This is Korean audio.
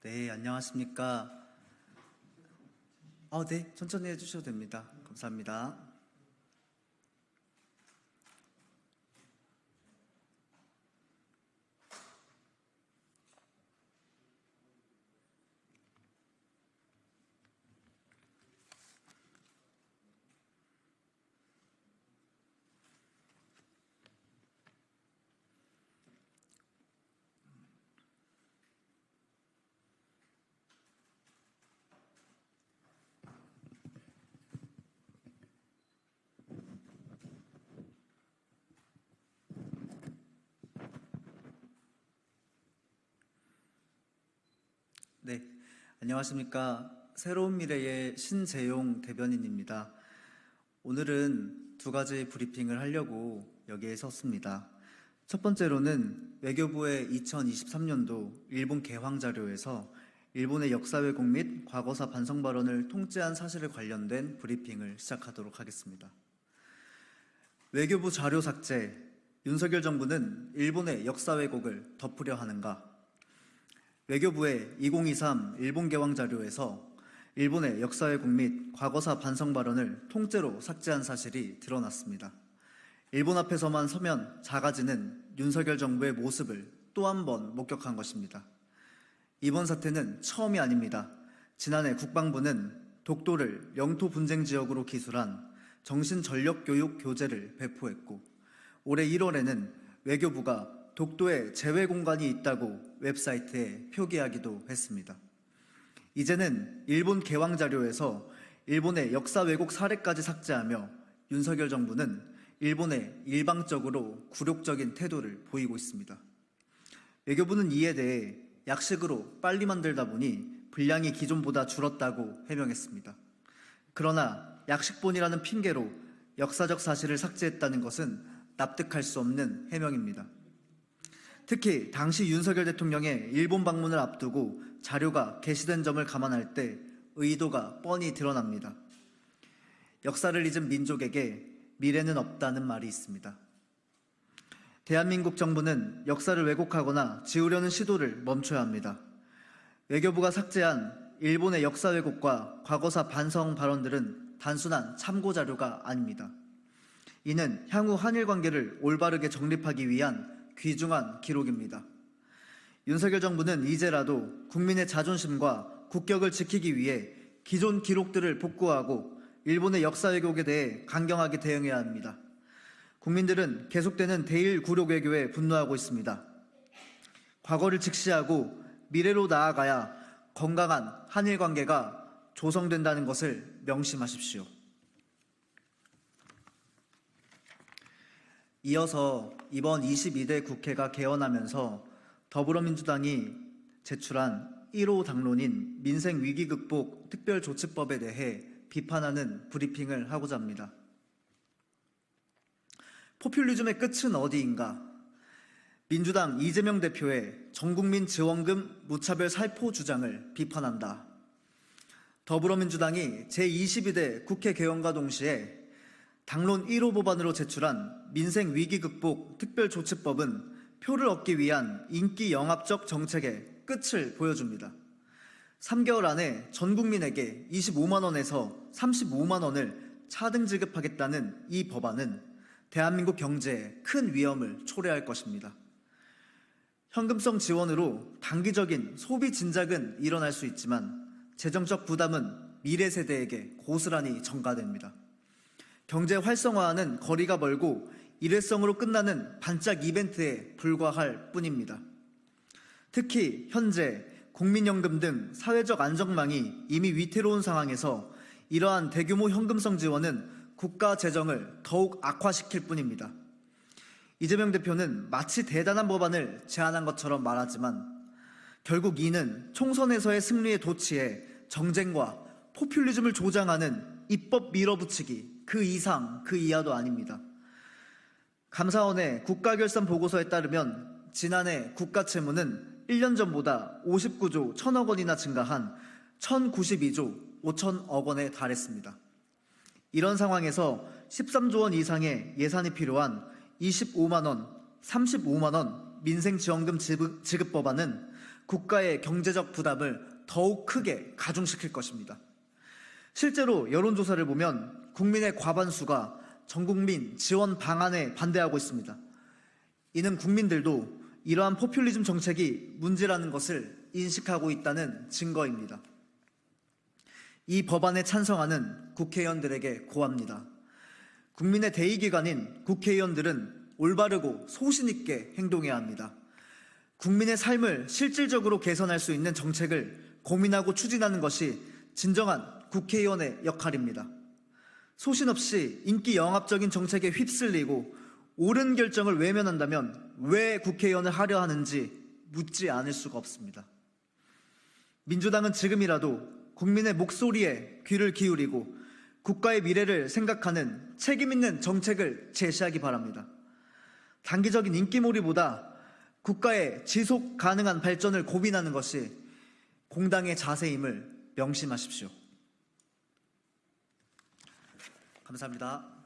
네, 안녕하십니까. 네, 천천히 해주셔도 됩니다. 감사합니다. 네, 안녕하십니까. 새로운 미래의 신재용 대변인입니다. 오늘은 두 가지 브리핑을 하려고 여기에 섰습니다. 첫 번째로는 외교부의 2023년도 일본 개황 자료에서 일본의 역사 왜곡 및 과거사 반성 발언을 통째한 사실에 관련된 브리핑을 시작하도록 하겠습니다. 외교부 자료 삭제, 윤석열 정부는 일본의 역사 왜곡을 덮으려 하는가? 외교부의 2023 일본 개황 자료에서 일본의 역사 왜곡 및 과거사 반성 발언을 통째로 삭제한 사실이 드러났습니다. 일본 앞에서만 서면 작아지는 윤석열 정부의 모습을 또 한 번 목격한 것입니다. 이번 사태는 처음이 아닙니다. 지난해 국방부는 독도를 영토 분쟁 지역으로 기술한 정신전력교육 교재를 배포했고, 올해 1월에는 외교부가 독도에 제외 공간이 있다고 웹사이트에 표기하기도 했습니다. 이제는 일본 개황 자료에서 일본의 역사 왜곡 사례까지 삭제하며 윤석열 정부는 일본에 일방적으로 굴욕적인 태도를 보이고 있습니다. 외교부는 이에 대해 약식으로 빨리 만들다 보니 분량이 기존보다 줄었다고 해명했습니다. 그러나 약식본이라는 핑계로 역사적 사실을 삭제했다는 것은 납득할 수 없는 해명입니다. 특히 당시 윤석열 대통령의 일본 방문을 앞두고 자료가 게시된 점을 감안할 때 의도가 뻔히 드러납니다. 역사를 잊은 민족에게 미래는 없다는 말이 있습니다. 대한민국 정부는 역사를 왜곡하거나 지우려는 시도를 멈춰야 합니다. 외교부가 삭제한 일본의 역사 왜곡과 과거사 반성 발언들은 단순한 참고 자료가 아닙니다. 이는 향후 한일 관계를 올바르게 정립하기 위한 귀중한 기록입니다. 윤석열 정부는 이제라도 국민의 자존심과 국격을 지키기 위해 기존 기록들을 복구하고 일본의 역사 왜곡에 대해 강경하게 대응해야 합니다. 국민들은 계속되는 대일 굴욕 외교에 분노하고 있습니다. 과거를 직시하고 미래로 나아가야 건강한 한일 관계가 조성된다는 것을 명심하십시오. 이어서 이번 22대 국회가 개원하면서 더불어민주당이 제출한 1호 당론인 민생위기 극복 특별조치법에 대해 비판하는 브리핑을 하고자 합니다. 포퓰리즘의 끝은 어디인가? 민주당 이재명 대표의 전국민 지원금 무차별 살포 주장을 비판한다. 더불어민주당이 제22대 국회 개원과 동시에 당론 1호 법안으로 제출한 민생위기 극복 특별조치법은 표를 얻기 위한 인기 영합적 정책의 끝을 보여줍니다. 3개월 안에 전 국민에게 25만 원에서 35만 원을 차등 지급하겠다는 이 법안은 대한민국 경제에 큰 위험을 초래할 것입니다. 현금성 지원으로 단기적인 소비 진작은 일어날 수 있지만 재정적 부담은 미래 세대에게 고스란히 전가됩니다. 경제 활성화와는 거리가 멀고 일회성으로 끝나는 반짝 이벤트에 불과할 뿐입니다. 특히 현재 국민연금 등 사회적 안정망이 이미 위태로운 상황에서 이러한 대규모 현금성 지원은 국가 재정을 더욱 악화시킬 뿐입니다. 이재명 대표는 마치 대단한 법안을 제안한 것처럼 말하지만 결국 이는 총선에서의 승리에 도취해 정쟁과 포퓰리즘을 조장하는 입법 밀어붙이기 그 이상 그 이하도 아닙니다. 감사원의 국가결산 보고서에 따르면 지난해 국가채무는 1년 전보다 59조 1천억 원이나 증가한 1092조 5천억 원에 달했습니다. 이런 상황에서 13조 원 이상의 예산이 필요한 25만 원, 35만 원 민생지원금 지급 법안은 국가의 경제적 부담을 더욱 크게 가중시킬 것입니다. 실제로 여론조사를 보면 국민의 과반수가 전국민 지원 방안에 반대하고 있습니다. 이는 국민들도 이러한 포퓰리즘 정책이 문제라는 것을 인식하고 있다는 증거입니다. 이 법안에 찬성하는 국회의원들에게 고합니다. 국민의 대의기관인 국회의원들은 올바르고 소신 있게 행동해야 합니다. 국민의 삶을 실질적으로 개선할 수 있는 정책을 고민하고 추진하는 것이 진정한 국회의원의 역할입니다. 소신 없이 인기 영합적인 정책에 휩쓸리고 옳은 결정을 외면한다면 왜 국회의원을 하려 하는지 묻지 않을 수가 없습니다. 민주당은 지금이라도 국민의 목소리에 귀를 기울이고 국가의 미래를 생각하는 책임 있는 정책을 제시하기 바랍니다. 단기적인 인기몰이보다 국가의 지속 가능한 발전을 고민하는 것이 공당의 자세임을 명심하십시오. 감사합니다.